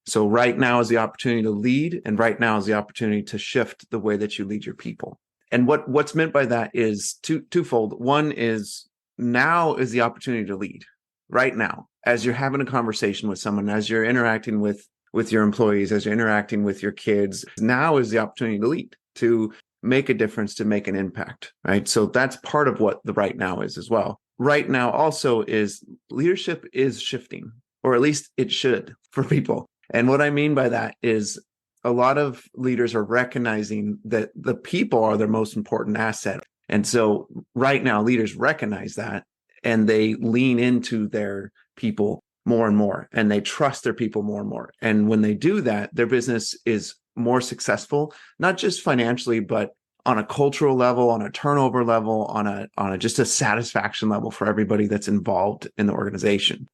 So right now is the opportunity to lead, and right now is the opportunity to shift the way that you lead your people. And what's meant by that is twofold. One is now is the opportunity to lead right now, as you're having a conversation with someone, as you're interacting with your employees, as you're interacting with your kids. Now is the opportunity to lead, to make a difference, to make an impact, right? So that's part of what the right now is as well. Right now also is leadership is shifting, or at least it should for people. And what I mean by that is a lot of leaders are recognizing that the people are their most important asset. And so right now, leaders recognize that and they lean into their people more and more, and they trust their people more and more. And when they do that, their business is more successful, not just financially, but on a cultural level, on a turnover level, on a just a satisfaction level for everybody that's involved in the organization.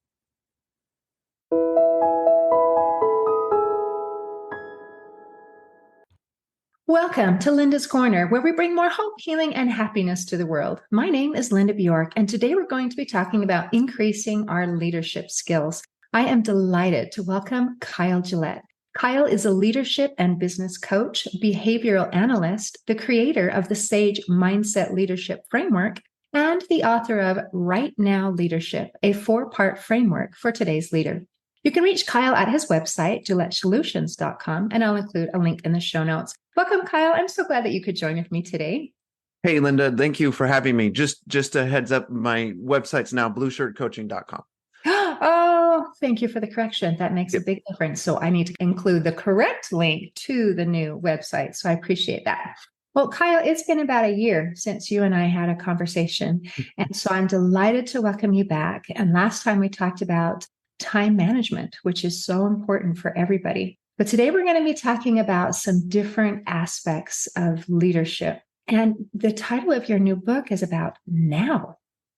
Welcome to Linda's Corner, where we bring more hope, healing, and happiness to the world. My name is Linda Bjork, and today we're going to be talking about increasing our leadership skills. I am delighted to welcome Kyle Gillette. Kyle is a leadership and business coach, behavioral analyst, the creator of the SAGE Mindset Leadership Framework, and the author of Right Now Leadership, a 4-part framework for today's leader. You can reach Kyle at his website, GilletteSolutions.com, and I'll include a link in the show notes. Welcome, Kyle. I'm so glad that you could join with me today. Hey, Linda, thank you for having me. Just a heads up, my website's now blueshirtcoaching.com. Oh, thank you for the correction. That makes a big difference. So I need to include the correct link to the new website. So I appreciate that. Well, Kyle, it's been about a year since you and I had a conversation. And so I'm delighted to welcome you back. And last time we talked about time management, which is so important for everybody. But today we're going to be talking about some different aspects of leadership. And the title of your new book is about now.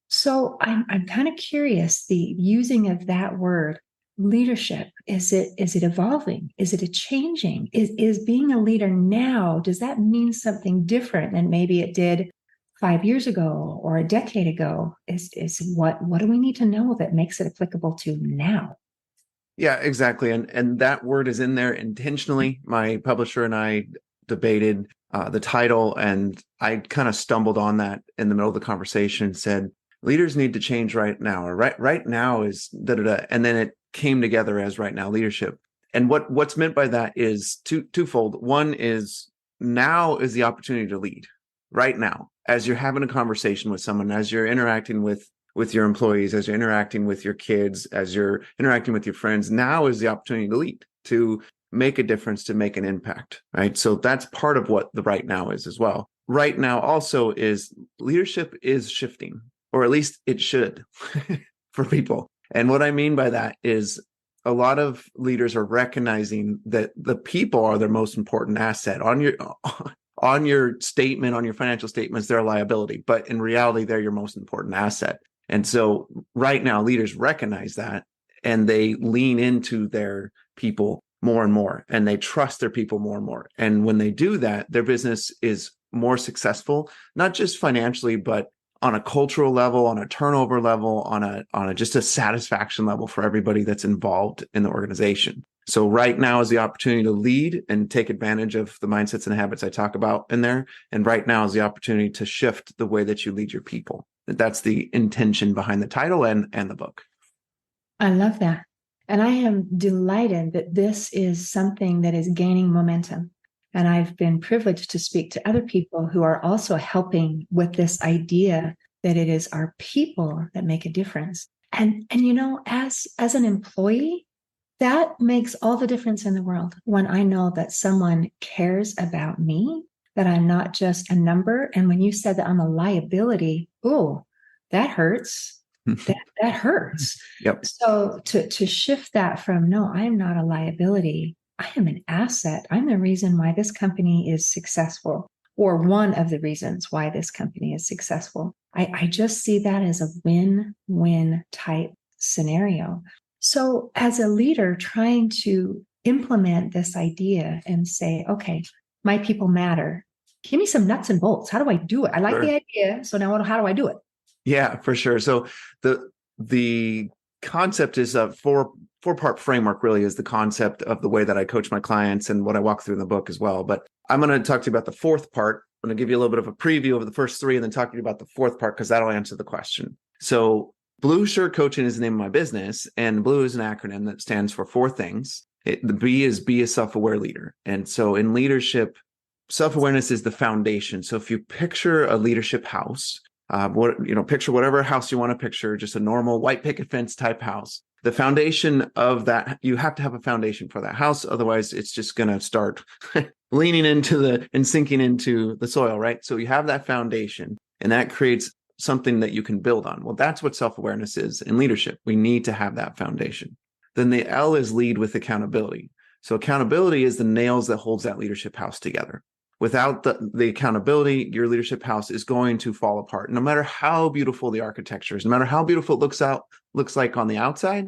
So I'm kind of curious, the using of that word, leadership, is it evolving? Is it changing? Is being a leader now, does that mean something different than maybe it did 5 years ago or a decade ago? What do we need to know that makes it applicable to now? Yeah, exactly. And that word is in there intentionally. My publisher and I debated the title, and I kind of stumbled on that in the middle of the conversation, said, leaders need to change right now, or right now is da-da-da. And then it came together as right now leadership. And what's meant by that is twofold. One is now is the opportunity to lead right now, as you're having a conversation with someone, as you're interacting with your employees, as you're interacting with your kids, as you're interacting with your friends. Now is the opportunity to lead, to make a difference, to make an impact, right? So that's part of what the right now is as well. Right now also is leadership is shifting, or at least it should for people. And what I mean by that is a lot of leaders are recognizing that the people are their most important asset. On your statement, on your financial statements, they're a liability, but in reality, they're your most important asset. And so right now, leaders recognize that and they lean into their people more and more, and they trust their people more and more. And when they do that, their business is more successful, not just financially, but on a cultural level, on a turnover level, on a just a satisfaction level for everybody that's involved in the organization. So right now is the opportunity to lead and take advantage of the mindsets and habits I talk about in there. And right now is the opportunity to shift the way that you lead your people. That's the intention behind the title and the book. I love that. And I am delighted that this is something that is gaining momentum. And I've been privileged to speak to other people who are also helping with this idea that it is our people that make a difference. And you know, as an employee, that makes all the difference in the world when I know that someone cares about me, that I'm not just a number. And when you said that I'm a liability, oh, that hurts. That hurts. Yep. So to shift that from, no, I'm not a liability, I am an asset. I'm the reason why this company is successful, or one of the reasons why this company is successful. I just see that as a win-win type scenario. So as a leader trying to implement this idea and say, okay, my people matter. Give me some nuts and bolts. How do I do it? I like the idea. So now how do I do it? Yeah, for sure. So the concept is four four-part framework really is the concept of the way that I coach my clients and what I walk through in the book as well. But I'm going to talk to you about the fourth part. I'm going to give you a little bit of a preview of the first three and then talk to you about the fourth part, because that'll answer the question. So Blue Shirt Coaching is the name of my business, and Blue is an acronym that stands for four things. The B is be a self-aware leader. And so in leadership, self-awareness is the foundation. So if you picture a leadership house, picture whatever house you want to picture, just a normal white picket fence type house. The foundation of that, you have to have a foundation for that house. Otherwise, it's just going to start leaning into and sinking into the soil, right? So you have that foundation, and that creates something that you can build on. Well, that's what self-awareness is in leadership. We need to have that foundation. Then the L is lead with accountability. So accountability is the nails that holds that leadership house together. Without the accountability, your leadership house is going to fall apart. No matter how beautiful the architecture is, no matter how beautiful it looks like on the outside,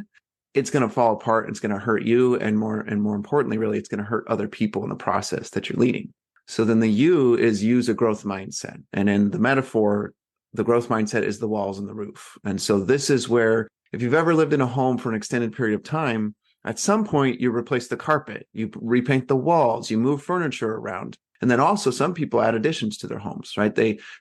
it's going to fall apart. It's going to hurt you. And more importantly, really, it's going to hurt other people in the process that you're leading. So then the U is use a growth mindset. And in the metaphor, the growth mindset is the walls and the roof. And so this is where, if you've ever lived in a home for an extended period of time, at some point you replace the carpet, you repaint the walls, you move furniture around. And then also some people add additions to their homes, right?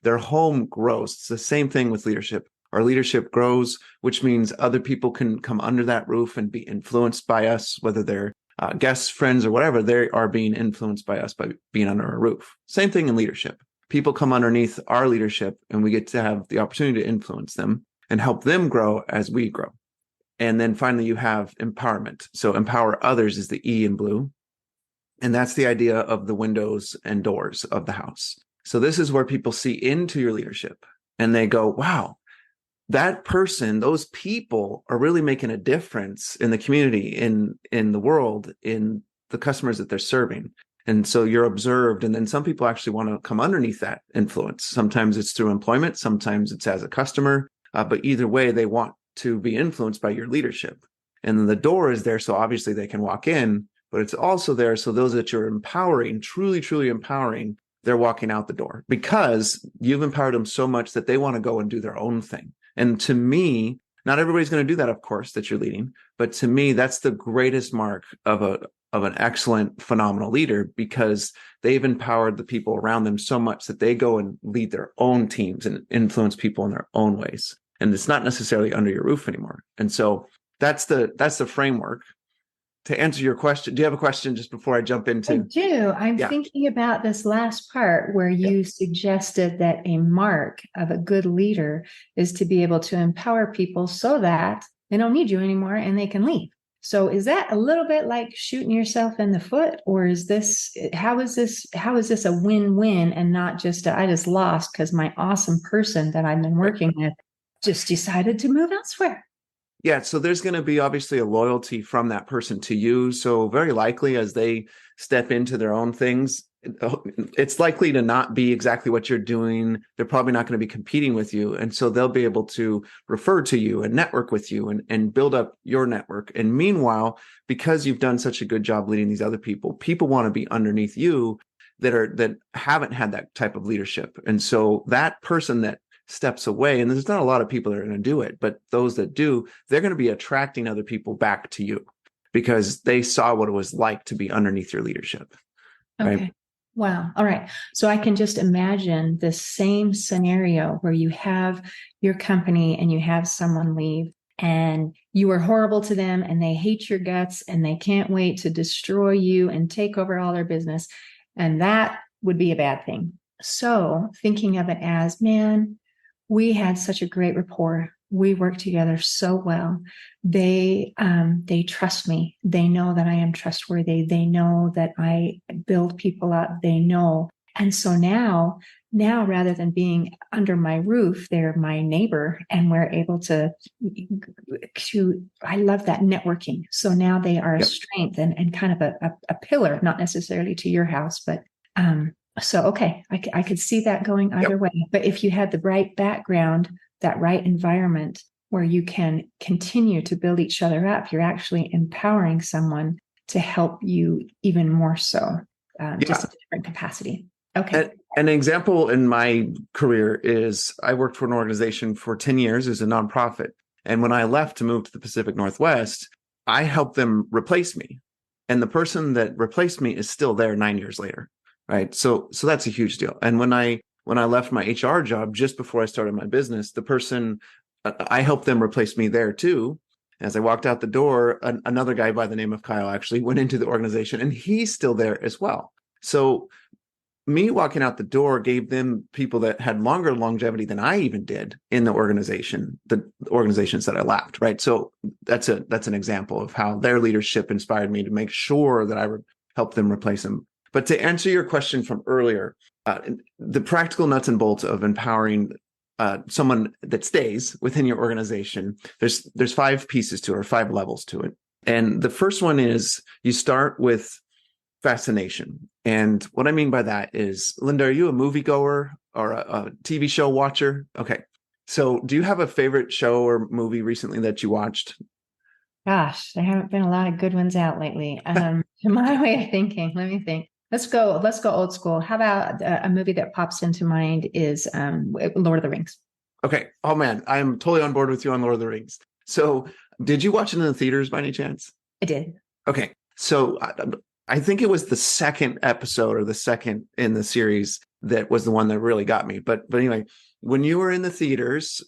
Their home grows. It's the same thing with leadership. Our leadership grows, which means other people can come under that roof and be influenced by us, whether they're guests, friends, or whatever. They are being influenced by us by being under our roof. Same thing in leadership. People come underneath our leadership, and we get to have the opportunity to influence them and help them grow as we grow. And then finally, you have empowerment. So empower others is the E in Blue. And that's the idea of the windows and doors of the house. So this is where people see into your leadership and they go, wow, that person, those people are really making a difference in the community, in the world, in the customers that they're serving. And so you're observed. And then some people actually want to come underneath that influence. Sometimes it's through employment. Sometimes it's as a customer. But either way, they want to be influenced by your leadership. And then the door is there. So obviously they can walk in, but it's also there. So those that you're empowering, truly, truly empowering, they're walking out the door because you've empowered them so much that they want to go and do their own thing. And to me, not everybody's going to do that, of course, that you're leading. But to me, that's the greatest mark of an excellent, phenomenal leader, because they've empowered the people around them so much that they go and lead their own teams and influence people in their own ways. And it's not necessarily under your roof anymore. And so that's the framework. To answer your question, do you have a question just before I jump into? I do. I'm thinking about this last part where you suggested that a mark of a good leader is to be able to empower people so that they don't need you anymore and they can leave. So is that a little bit like shooting yourself in the foot, or how is this a win-win and not just I just lost because my awesome person that I've been working with just decided to move elsewhere? Yeah, so there's going to be obviously a loyalty from that person to you. So very likely as they step into their own things, it's likely to not be exactly what you're doing. They're probably not going to be competing with you. And so they'll be able to refer to you and network with you and build up your network. And meanwhile, because you've done such a good job leading these other people want to be underneath you that haven't had that type of leadership. And so that person that steps away, and there's not a lot of people that are going to do it, but those that do, they're going to be attracting other people back to you because they saw what it was like to be underneath your leadership. Right? Okay. Wow. All right. So I can just imagine the same scenario where you have your company and you have someone leave and you are horrible to them and they hate your guts and they can't wait to destroy you and take over all their business. And that would be a bad thing. So thinking of it as, man, we had such a great rapport. We work together so well. They trust me. They know that I am trustworthy. They know that I build people up. They know. And so now rather than being under my roof, they're my neighbor, and we're able to I love that networking. So now they are a strength and kind of a pillar, not necessarily to your house, but so, okay, I could see that going either way. But if you had the right background, that right environment where you can continue to build each other up, you're actually empowering someone to help you even more so, just in a different capacity. Okay. An example in my career is I worked for an organization for 10 years as a nonprofit. And when I left to move to the Pacific Northwest, I help them replace me. And the person that replaced me is still there 9 years later. Right. So that's a huge deal. And when I left my HR job just before I started my business, the person I helped them replace me there too. As I walked out the door, another guy by the name of Kyle actually went into the organization, and he's still there as well. So me walking out the door gave them people that had longer longevity than I even did in the organization, the organizations that I left, right? So that's an example of how their leadership inspired me to make sure that I would help them replace them. But to answer your question from earlier, the practical nuts and bolts of empowering someone that stays within your organization, there's 5 pieces to it, or 5 levels to it. And the first one is you start with fascination. And what I mean by that is, Linda, are you a moviegoer or a TV show watcher? Okay. So do you have a favorite show or movie recently that you watched? Gosh, there haven't been a lot of good ones out lately. My way of thinking, let me think. Let's go old school. How about a movie that pops into mind is Lord of the Rings. Okay. Oh man, I'm totally on board with you on Lord of the Rings. So did you watch it in the theaters by any chance? I did. Okay. So I think it was the second episode or the second in the series that was the one that really got me. But anyway, when you were in the theaters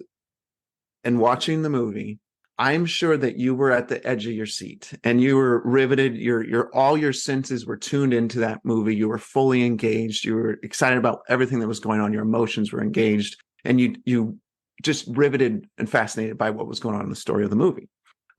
and watching the movie, I'm sure that you were at the edge of your seat and you were riveted. Your all your senses were tuned into that movie. You were fully engaged. You were excited about everything that was going on. Your emotions were engaged, and you just riveted and fascinated by what was going on in the story of the movie.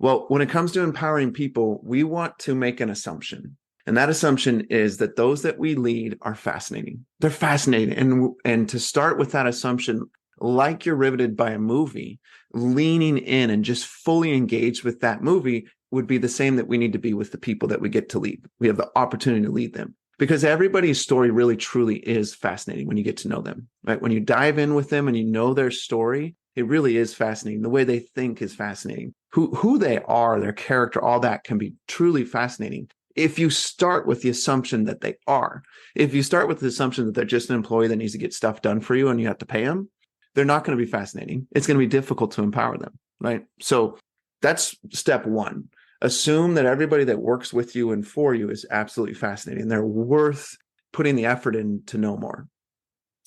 Well, when it comes to empowering people, we want to make an assumption. And that assumption is that those that we lead are fascinating. They're fascinating. And to start with that assumption, like you're riveted by a movie, leaning in and just fully engaged with that movie would be the same that we need to be with the people that we get to lead. We have the opportunity to lead them, because everybody's story really truly is fascinating when you get to know them, right? When you dive in with them and you know their story, it really is fascinating. The way they think is fascinating. Who they are, their character, all that can be truly fascinating. If you start with the assumption that they are, if you start with the assumption that they're just an employee that needs to get stuff done for you and you have to pay them, they're not going to be fascinating. It's going to be difficult to empower them, right? So that's step one. Assume that everybody that works with you and for you is absolutely fascinating. They're worth putting the effort in to know more.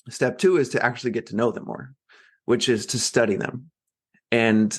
Step 2 is to actually get to know them more, which is to study them. And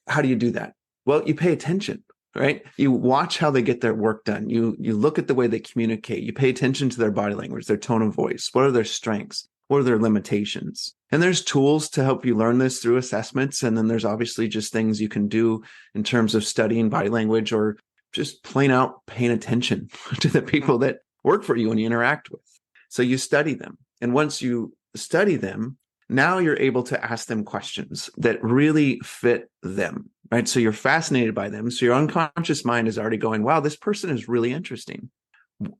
how do you do that? Well, you pay attention, right? You watch how they get their work done. You look at the way they communicate. You pay attention to their body language, their tone of voice. What are their strengths? What are their limitations? And there's tools to help you learn this through assessments. And then there's obviously just things you can do in terms of studying body language, or just plain out paying attention to the people that work for you and you interact with. So you study them. And once you study them, now you're able to ask them questions that really fit them, right? So you're fascinated by them. So your unconscious mind is already going, wow, this person is really interesting.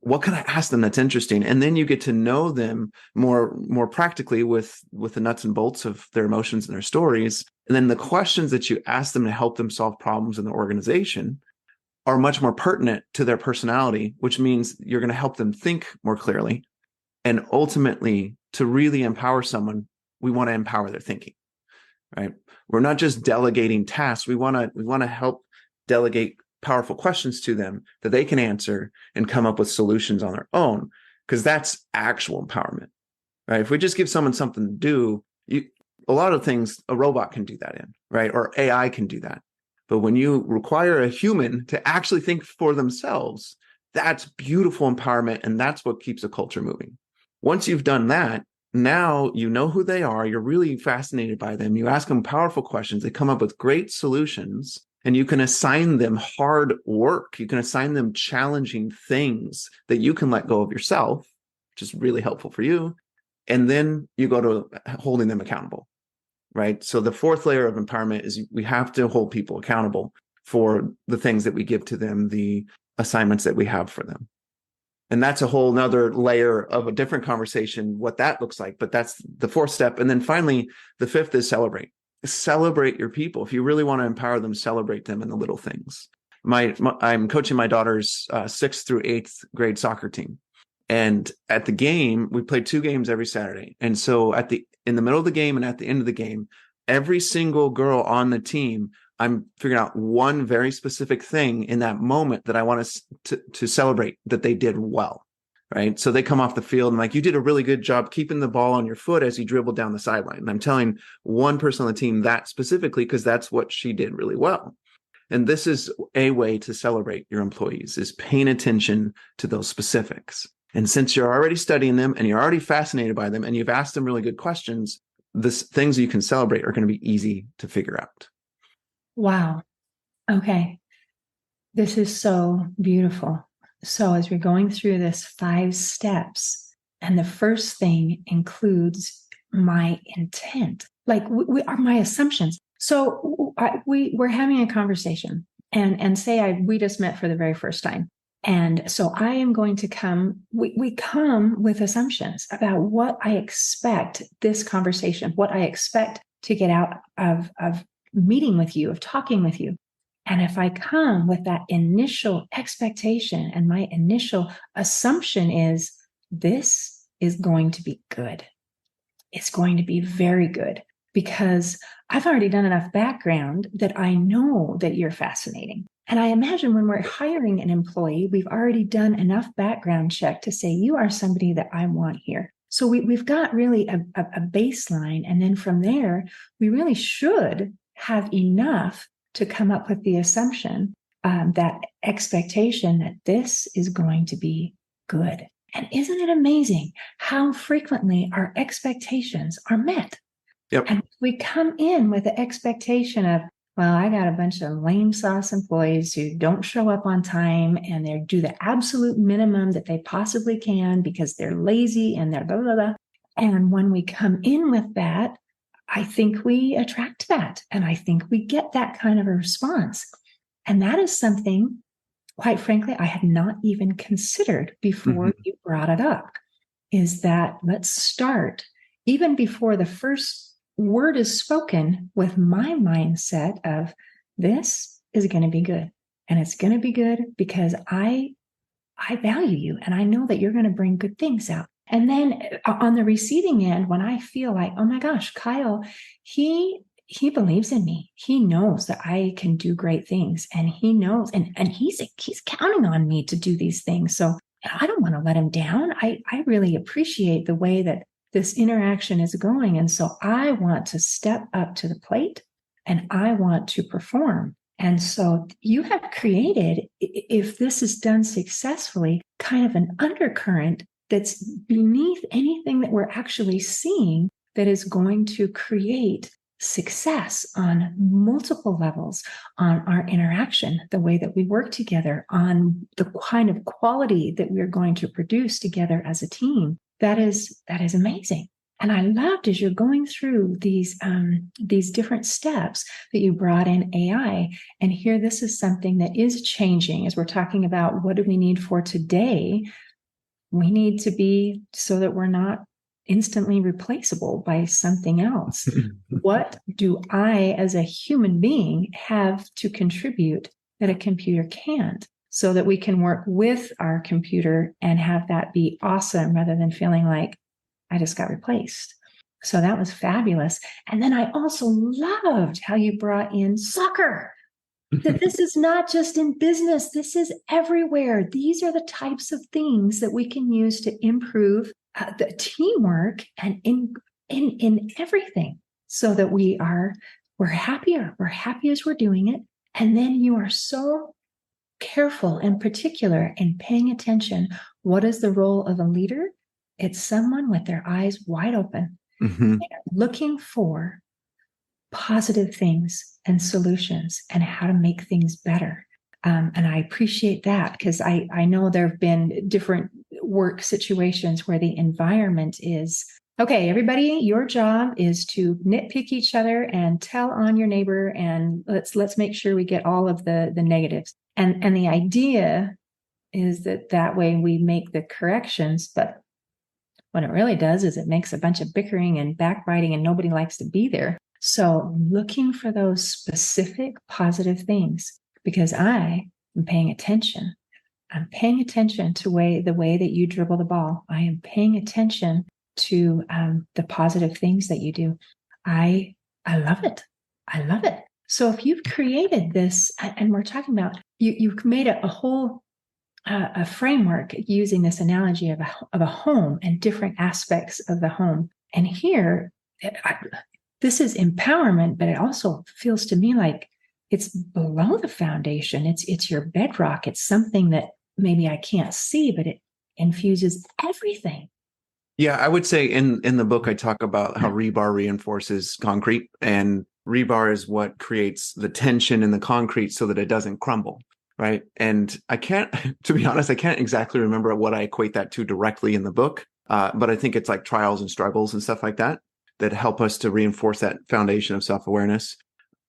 What can I ask them that's interesting? And then you get to know them more practically with the nuts and bolts of their emotions and their stories. And then the questions that you ask them to help them solve problems in the organization are much more pertinent to their personality, which means you're going to help them think more clearly. And ultimately, to really empower someone, we want to empower their thinking, right? We're not just delegating tasks. We want to help delegate powerful questions to them that they can answer and come up with solutions on their own, because that's actual empowerment, right? If we just give someone something to do, a lot of things a robot can do that in, right? Or AI can do that. But when you require a human to actually think for themselves, that's beautiful empowerment. And that's what keeps a culture moving. Once you've done that, now you know who they are. You're really fascinated by them. You ask them powerful questions. They come up with great solutions, and you can assign them hard work. You can assign them challenging things that you can let go of yourself, which is really helpful for you. And then you go to holding them accountable, right? So the 4th layer of empowerment is we have to hold people accountable for the things that we give to them, the assignments that we have for them. And that's a whole nother layer of a different conversation, what that looks like. But that's the 4th step. And then finally, the 5th is celebrate. Celebrate your people. If you really want to empower them, celebrate them in the little things. I'm coaching my daughter's 6th through 8th grade soccer team. And at the game, we play 2 games every Saturday. And so in the middle of the game and at the end of the game, every single girl on the team I'm figuring out one very specific thing in that moment that I want to celebrate that they did well. Right. So they come off the field and like, you did a really good job keeping the ball on your foot as you dribbled down the sideline. And I'm telling one person on the team that specifically because that's what she did really well. And this is a way to celebrate your employees, is paying attention to those specifics. And since you're already studying them and you're already fascinated by them and you've asked them really good questions, the things you can celebrate are going to be easy to figure out. Wow. Okay. This is so beautiful. So as we're going through this 5 steps, and the first thing includes my intent, like we are my assumptions. So we're having a conversation, and say we just met for the very first time, and so I am going to come. We come with assumptions about what I expect this conversation, what I expect to get out of meeting with you, of talking with you. And if I come with that initial expectation and my initial assumption is this is going to be good, it's going to be very good, because I've already done enough background that I know that you're fascinating. And I imagine when we're hiring an employee, we've already done enough background check to say, you are somebody that I want here. So we've got really a baseline. And then from there, we really should have enough to come up with the assumption, that expectation that this is going to be good. And isn't it amazing how frequently our expectations are met? Yep. And we come in with the expectation of, well, I got a bunch of lame sauce employees who don't show up on time and they do the absolute minimum that they possibly can because they're lazy and they're blah, blah, blah. And when we come in with that, I think we attract that. And I think we get that kind of a response. And that is something, quite frankly, I had not even considered before you brought it up, is that let's start even before the first word is spoken with my mindset of this is going to be good. And it's going to be good because I value you and I know that you're going to bring good things out. And then on the receiving end, when I feel like, oh my gosh, Kyle, he believes in me. He knows that I can do great things, and he knows, and he's counting on me to do these things. So I don't want to let him down. I really appreciate the way that this interaction is going. And so I want to step up to the plate and I want to perform. And so you have created, if this is done successfully, kind of an undercurrent that's beneath anything that we're actually seeing that is going to create success on multiple levels, on our interaction, the way that we work together, on the kind of quality that we're going to produce together as a team. That is amazing. And I loved as you're going through these different steps that you brought in AI. And here, this is something that is changing as we're talking about what do we need for today. We need to be so that we're not instantly replaceable by something else. What do I, as a human being, have to contribute that a computer can't, so that we can work with our computer and have that be awesome rather than feeling like I just got replaced? So that was fabulous. And then I also loved how you brought in soccer. That this is not just in business, this is everywhere. These are the types of things that we can use to improve the teamwork and in everything, so that we're happier. We're happy as we're doing it. And then you are so careful and particular in paying attention. What is the role of a leader? It's someone with their eyes wide open, looking for positive things and solutions and how to make things better. And I appreciate that, because I know there have been different work situations where the environment is, okay, everybody, your job is to nitpick each other and tell on your neighbor, and let's make sure we get all of the negatives. And the idea is that way we make the corrections, but what it really does is it makes a bunch of bickering and backbiting, and nobody likes to be there. So looking for those specific positive things, because I am paying attention. I'm paying attention to the way that you dribble the ball. I am paying attention to the positive things that you do. I love it. I love it. So if you've created this, and we're talking about, you've made a whole a framework using this analogy of a home and different aspects of the home. And here, this is empowerment, but it also feels to me like it's below the foundation. It's your bedrock. It's something that maybe I can't see, but it infuses everything. Yeah, I would say in the book I talk about how rebar reinforces concrete, and rebar is what creates the tension in the concrete so that it doesn't crumble, right? And I can't, to be honest, I can't exactly remember what I equate that to directly in the book, but I think it's like trials and struggles and stuff like that that help us to reinforce that foundation of self-awareness.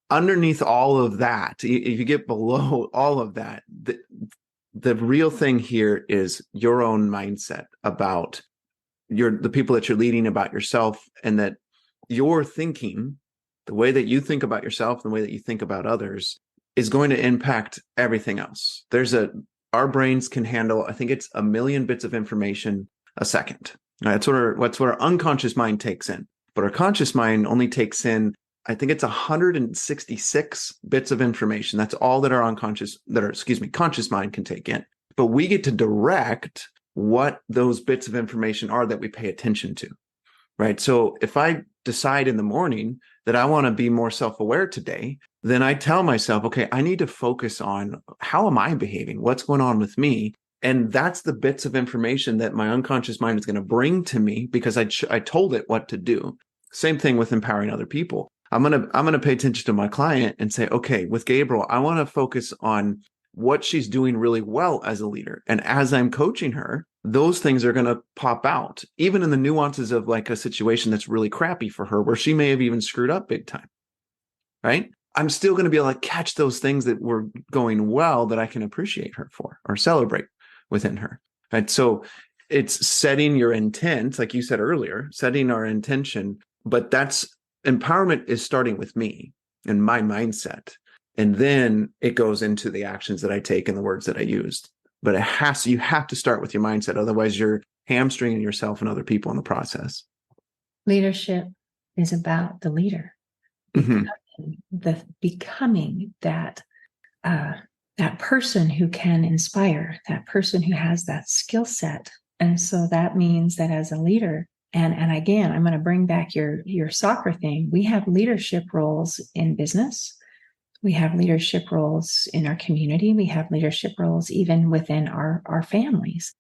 Underneath all of that, if you get below all of that, the real thing here is your own mindset about the people that you're leading, about yourself, and that your thinking, the way that you think about yourself, the way that you think about others, is going to impact everything else. Our brains can handle, I think it's 1 million bits of information a second. That's what our unconscious mind takes in. But our conscious mind only takes in, I think it's 166 bits of information. That's all that conscious mind can take in. But we get to direct what those bits of information are that we pay attention to, right? So if I decide in the morning that I want to be more self-aware today, then I tell myself, okay, I need to focus on how am I behaving? What's going on with me? And that's the bits of information that my unconscious mind is going to bring to me because I told it what to do. Same thing with empowering other people. I'm going to pay attention to my client and say, okay, with Gabriel, I want to focus on what she's doing really well as a leader. And as I'm coaching her, those things are going to pop out, even in the nuances of like a situation that's really crappy for her, where she may have even screwed up big time, right? I'm still going to be able to catch those things that were going well that I can appreciate her for or celebrate within her, right? So it's setting your intent, like you said earlier, setting our intention, but empowerment is starting with me and my mindset. And then it goes into the actions that I take and the words that I used. But you have to start with your mindset. Otherwise, you're hamstringing yourself and other people in the process. Leadership is about the leader, becoming that person who can inspire, that person who has that skill set. And so that means that as a leader, and again, I'm going to bring back your soccer thing. We have leadership roles in business. We have leadership roles in our community. We have leadership roles even within our families.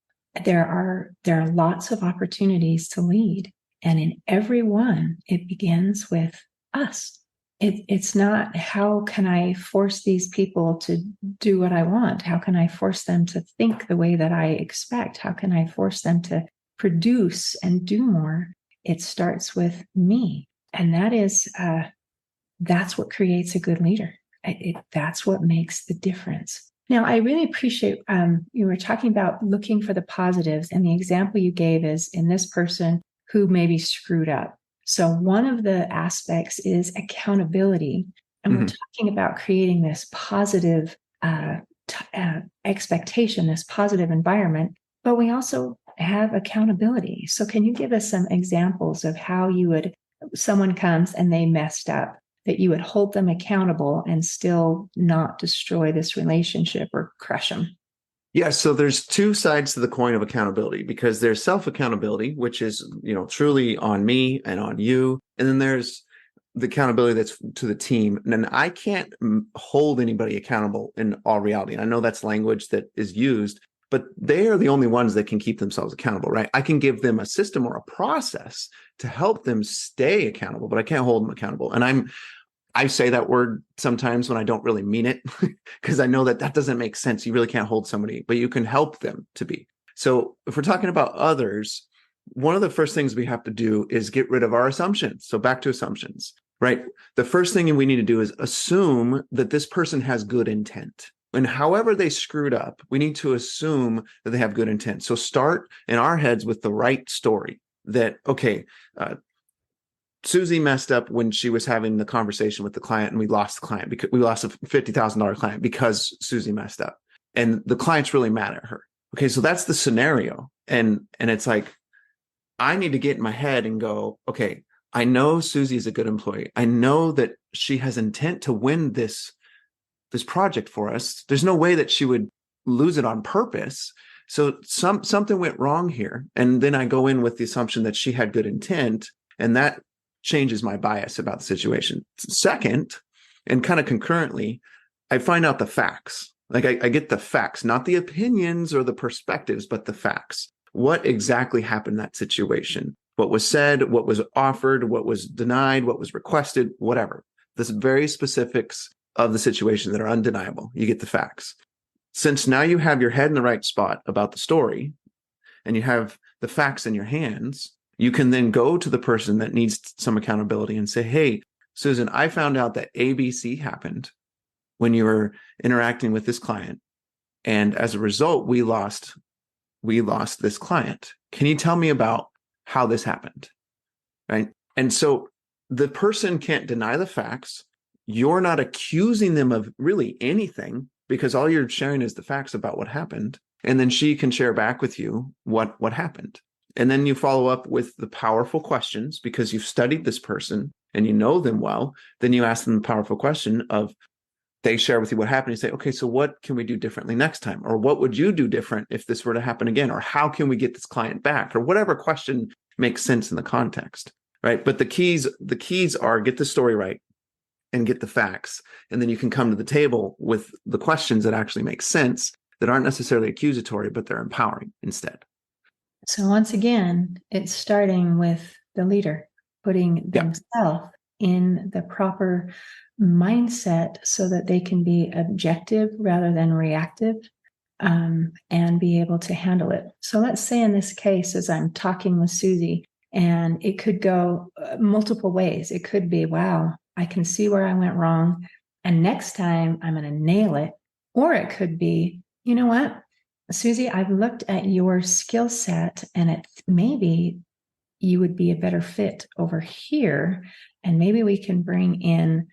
There are lots of opportunities to lead. And in every one, it begins with us. It's not, how can I force these people to do what I want? How can I force them to think the way that I expect? How can I force them to produce and do more? It starts with me. And that's what creates a good leader. That's what makes the difference. Now, I really appreciate you were talking about looking for the positives, and the example you gave is in this person who maybe screwed up. So one of the aspects is accountability, and we're talking about creating this positive expectation, this positive environment, but we also have accountability. So can you give us some examples of how someone comes and they messed up, that you would hold them accountable and still not destroy this relationship or crush them? Yeah, so there's two sides to the coin of accountability, because there's self-accountability, which is, truly on me and on you. And then there's the accountability that's to the team. And I can't hold anybody accountable in all reality. And I know that's language that is used, but they are the only ones that can keep themselves accountable, right? I can give them a system or a process to help them stay accountable, but I can't hold them accountable. And I say that word sometimes when I don't really mean it, because I know that doesn't make sense. You really can't hold somebody, but you can help them to be. So if we're talking about others, one of the first things we have to do is get rid of our assumptions. So back to assumptions, right? The first thing we need to do is assume that this person has good intent. And however they screwed up, we need to assume that they have good intent. So start in our heads with the right story that, okay, Susie messed up when she was having the conversation with the client, and we lost the client because we lost a $50,000 client because Susie messed up, and the client's really mad at her. Okay. So that's the scenario. And it's like, I need to get in my head and go, okay, I know Susie is a good employee. I know that she has intent to win this project for us. There's no way that she would lose it on purpose. So something went wrong here. And then I go in with the assumption that she had good intent, and that changes my bias about the situation. Second, and kind of concurrently, I find out the facts. Like I get the facts, not the opinions or the perspectives, but the facts. What exactly happened in that situation? What was said, what was offered, what was denied, what was requested, whatever. This very specifics of the situation that are undeniable. You get the facts. Since now you have your head in the right spot about the story and you have the facts in your hands, you can then go to the person that needs some accountability and say, hey, Susan, I found out that ABC happened when you were interacting with this client. And as a result, we lost this client. Can you tell me about how this happened? Right. And so the person can't deny the facts. You're not accusing them of really anything because all you're sharing is the facts about what happened. And then she can share back with you what happened. And then you follow up with the powerful questions because you've studied this person and you know them well. Then you ask them the powerful question of, they share with you what happened. You say, okay, so what can we do differently next time? Or what would you do different if this were to happen again? Or how can we get this client back? Or whatever question makes sense in the context, right? But the keys are get the story right and get the facts. And then you can come to the table with the questions that actually make sense, that aren't necessarily accusatory, but they're empowering instead. So once again, it's starting with the leader putting themselves in the proper mindset so that they can be objective rather than reactive, and be able to handle it. So let's say in this case, as I'm talking with Susie, and it could go multiple ways. It could be, wow, I can see where I went wrong, and next time I'm going to nail it. Or it could be, you know what, Susie, I've looked at your skill set and it maybe you would be a better fit over here. And maybe we can bring in,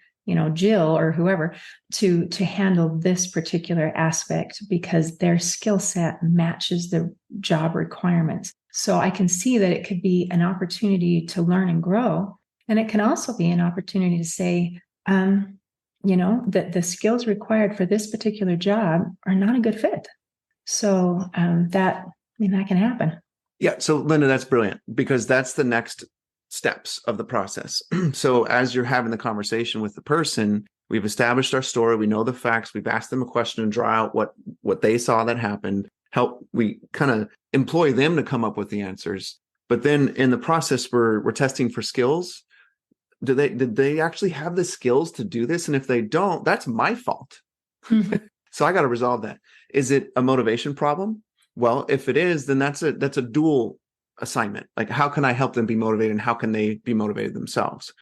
Jill or whoever to handle this particular aspect because their skill set matches the job requirements. So I can see that it could be an opportunity to learn and grow. And it can also be an opportunity to say, that the skills required for this particular job are not a good fit. So that can happen. Yeah. So Linda, that's brilliant because that's the next steps of the process. So as you're having the conversation with the person, we've established our story. We know the facts. We've asked them a question and draw out what they saw that happened. We kind of employ them to come up with the answers. But then in the process, we're testing for skills. Did they actually have the skills to do this? And if they don't, that's my fault. So I got to resolve that. Is it a motivation problem? Well, if it is, then that's a dual assignment. Like, how can I help them be motivated and how can they be motivated themselves?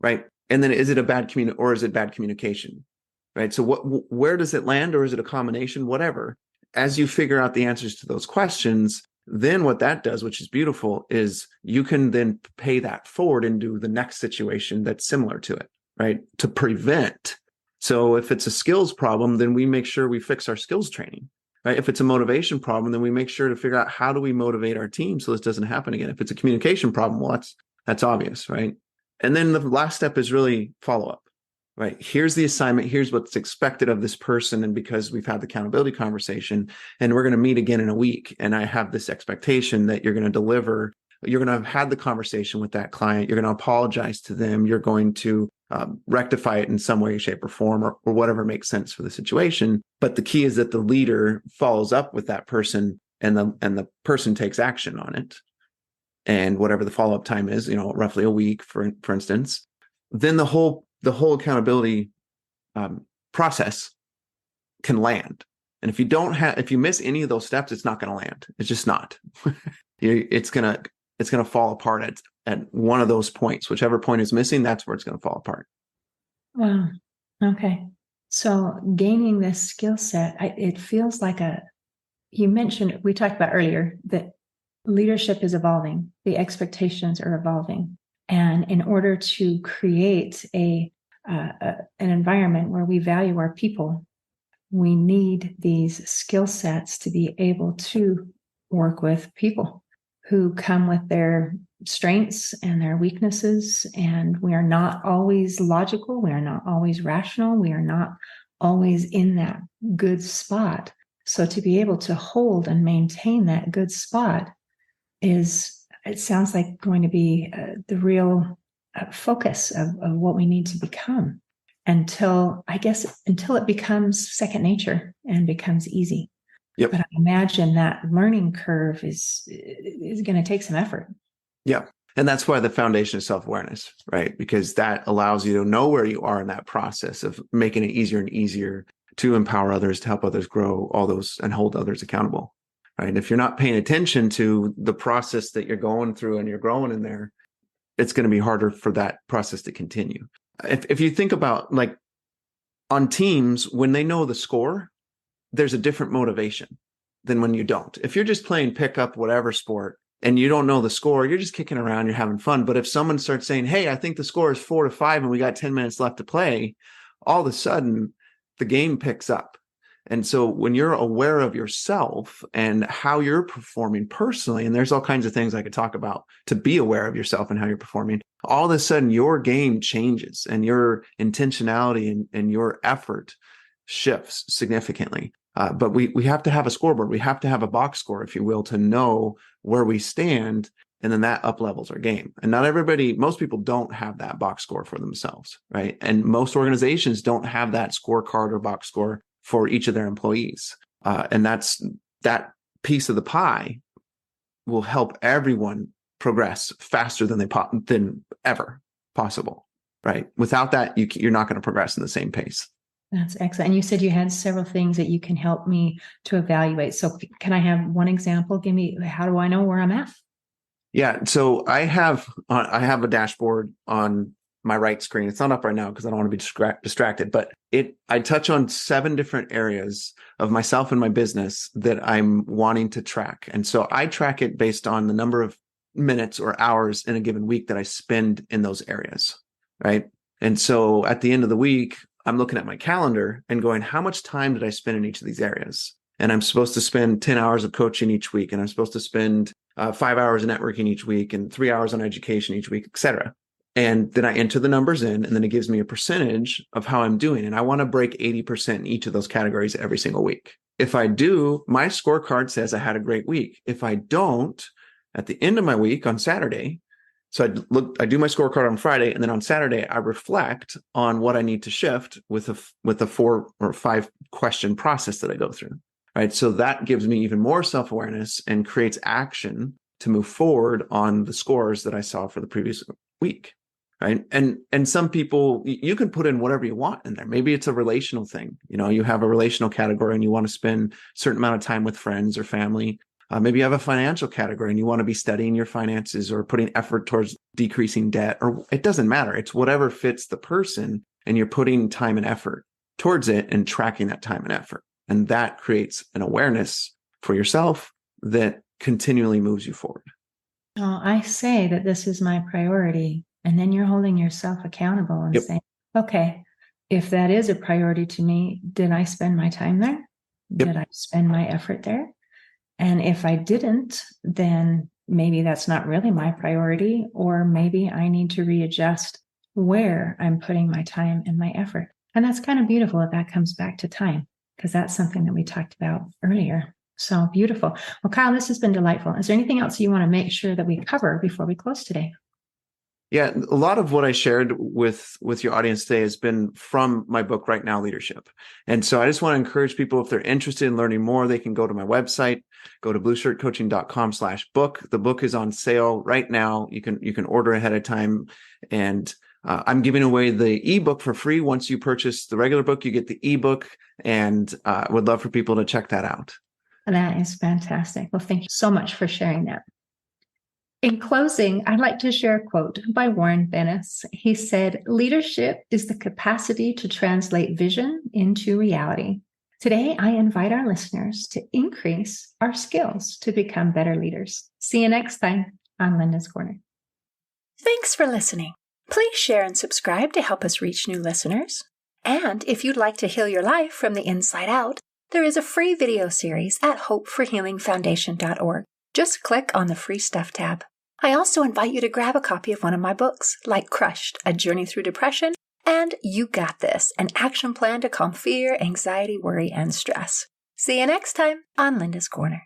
Right. And then is it bad communication? Right. So where does it land, or is it a combination? Whatever. As you figure out the answers to those questions, then what that does, which is beautiful, is you can then pay that forward into the next situation that's similar to it, right? To prevent. So if it's a skills problem, then we make sure we fix our skills training, right? If it's a motivation problem, then we make sure to figure out how do we motivate our team so this doesn't happen again. If it's a communication problem, well, that's obvious, right? And then the last step is really follow up, right? Here's the assignment. Here's what's expected of this person. And because we've had the accountability conversation and we're going to meet again in a week, and I have this expectation that you're going to deliver, you're going to have had the conversation with that client. You're going to apologize to them. You're going to rectify it in some way, shape, or form, or whatever makes sense for the situation. But the key is that the leader follows up with that person and the person takes action on it. And whatever the follow-up time is, roughly a week, for instance, then the whole accountability process can land. And if you miss any of those steps, it's not going to land. It's just not. It's going to fall apart at one of those points. Whichever point is missing, that's where it's going to fall apart. Wow. Okay. So gaining this skill set, it feels like you mentioned, we talked about earlier that leadership is evolving. The expectations are evolving. And in order to create an environment where we value our people, we need these skill sets to be able to work with people who come with their strengths and their weaknesses, and we are not always logical. We are not always rational. We are not always in that good spot. So to be able to hold and maintain that good spot it sounds like going to be the real focus of what we need to become until it becomes second nature and becomes easy. Yep. But I imagine that learning curve is going to take some effort. Yeah. And that's why the foundation is self-awareness, right? Because that allows you to know where you are in that process of making it easier and easier to empower others, to help others grow, all those, and hold others accountable, right? If you're not paying attention to the process that you're going through and you're growing in there, it's going to be harder for that process to continue. If you think about, like, on teams, when they know the score, there's a different motivation than when you don't. If you're just playing pickup, whatever sport, and you don't know the score, you're just kicking around, you're having fun. But if someone starts saying, hey, I think the score is 4-5 and we got 10 minutes left to play, all of a sudden the game picks up. And so when you're aware of yourself and how you're performing personally, and there's all kinds of things I could talk about to be aware of yourself and how you're performing, all of a sudden your game changes and your intentionality and your effort shifts significantly. But we have to have a scoreboard. We have to have a box score, if you will, to know where we stand. And then that up levels our game. And most people don't have that box score for themselves, right? And most organizations don't have that scorecard or box score for each of their employees. And that piece of the pie will help everyone progress faster than ever possible, right? Without that, you're not going to progress in the same pace. That's excellent. And you said you had several things that you can help me to evaluate. So can I have one example? How do I know where I'm at? Yeah. So I have a dashboard on my right screen. It's not up right now because I don't want to be distracted, but I touch on 7 different areas of myself and my business that I'm wanting to track. And so I track it based on the number of minutes or hours in a given week that I spend in those areas. Right. And so at the end of the week, I'm looking at my calendar and going, how much time did I spend in each of these areas? And I'm supposed to spend 10 hours of coaching each week. And I'm supposed to spend 5 hours of networking each week and 3 hours on education each week, et cetera. And then I enter the numbers in, and then it gives me a percentage of how I'm doing. And I want to break 80% in each of those categories every single week. If I do, my scorecard says I had a great week. If I don't, at the end of my week on Saturday, so I do my scorecard on Friday, and then on Saturday, I reflect on what I need to shift with a 4 or 5 question process that I go through. Right. So that gives me even more self-awareness and creates action to move forward on the scores that I saw for the previous week. Right. And some people, you can put in whatever you want in there. Maybe it's a relational thing. You have a relational category and you want to spend a certain amount of time with friends or family. Maybe you have a financial category and you want to be studying your finances or putting effort towards decreasing debt, or it doesn't matter. It's whatever fits the person, and you're putting time and effort towards it and tracking that time and effort. And that creates an awareness for yourself that continually moves you forward. Oh, I say that this is my priority. And then you're holding yourself accountable and saying, okay, if that is a priority to me, did I spend my time there? Did I spend my effort there? And if I didn't, then maybe that's not really my priority, or maybe I need to readjust where I'm putting my time and my effort. And that's kind of beautiful that comes back to time, because that's something that we talked about earlier. So beautiful. Well, Kyle, this has been delightful. Is there anything else you want to make sure that we cover before we close today? Yeah, a lot of what I shared with your audience today has been from my book, Right Now Leadership. And so I just want to encourage people, if they're interested in learning more, they can go to my website, go to blueshirtcoaching.com/book. The book is on sale right now. You can order ahead of time. And I'm giving away the ebook for free. Once you purchase the regular book, you get the ebook, and would love for people to check that out. That is fantastic. Well, thank you so much for sharing that. In closing, I'd like to share a quote by Warren Bennis. He said, "Leadership is the capacity to translate vision into reality." Today, I invite our listeners to increase our skills to become better leaders. See you next time on Linda's Corner. Thanks for listening. Please share and subscribe to help us reach new listeners. And if you'd like to heal your life from the inside out, there is a free video series at hopeforhealingfoundation.org. Just click on the free stuff tab. I also invite you to grab a copy of one of my books, like Crushed, A Journey Through Depression, and You Got This, an action plan to calm fear, anxiety, worry, and stress. See you next time on Linda's Corner.